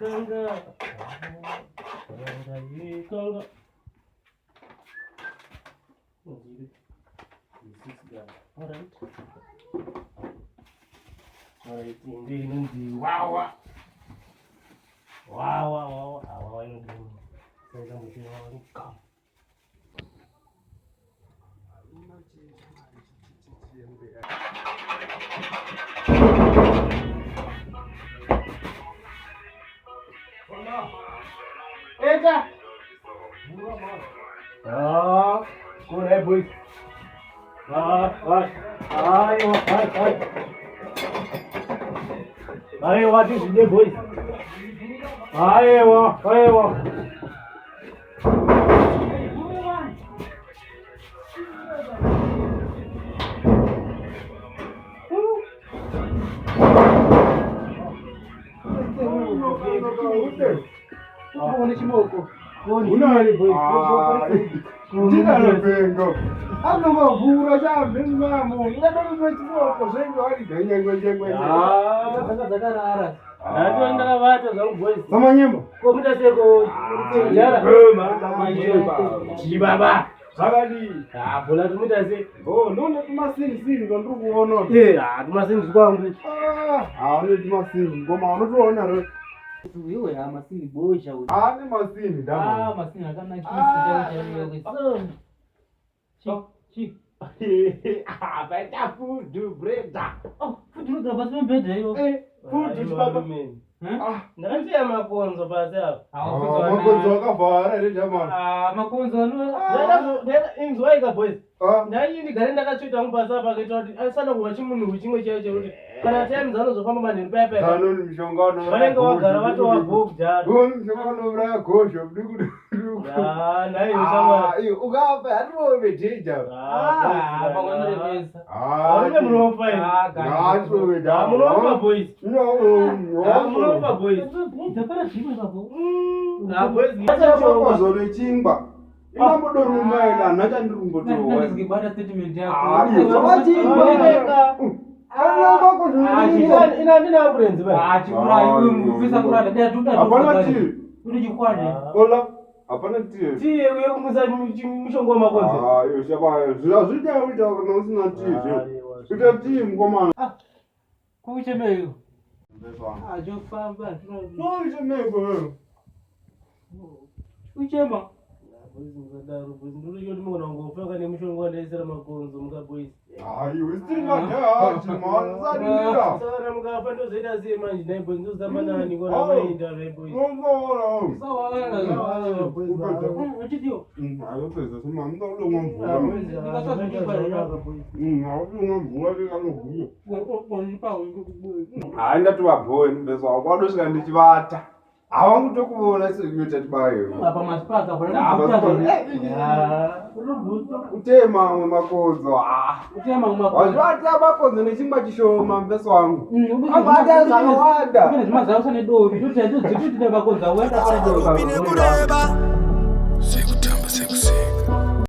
What is the boy? Wewe ya masini boisha wewe. Ni masini dama. Masini akana kisi chao. Chi. Baita food breda. Food ndo basi mbele hiyo. Food baba. Ndio ya makonzo basi hapo. Makonzo akavara ile jamani. Makonzo no. Nenda inzwaika boys. Ndai ni gari ndakachoita ngubasa pakati asana kuwa chimunhu chimwe chaicho kuti kana time zanozofamba manhiri pepe. Zano ni mshongano. Vanenge wagara vato wabhuku jari. Mshongano ura gosho duku. Nayo sama. Ukapa hatino vejeja. Makonzo remesa. Wane munofa hivi. Gacho veja. Munofa boys. No. Munofa boys. Ndapara chimwe babo. Boys. Acha makonzo rechingwa. Inambodoruma ila nacha ndirumbotowa. Ngibada statement yako. Wachingwa. Ina ndina friends bana. Chikura iwe mufisa kura dada tuta. Hapana ti. Uri jikwani. Ola. Hapana ti. Ti wewe kumuza mishongo makonzo. Yo shaba. Zvija uita kana usina ti. Ita ti mkomana. Kuichemeyo. Mbesa. Jofamba. Kuichemeko. Kuichema. Ndiri mwana ngofaka nemishongo ndaisira makonzo mukaboisi. Iwe stinga chimwana sadira. Sara mukafa ndozoita sei manje naye boys ndozama nani kona maita boys. Ngongora. Sawa. Chidio. Ayopeza sima ndolonga mvura. Awulunga mvura lekanogwiyo. Ndatuva boy mbesa wakwadosvika ndichivata. Havangutokuona sekuita tibayo. Apa masipaka Utema amwe makonzo. Utema makonzo. Wazvati makonzo nechingwa chishoma mbeso wangu. Abata zvakawanda. Zvimwe zvimazausane dovi. Kuti makonzo awenda kureba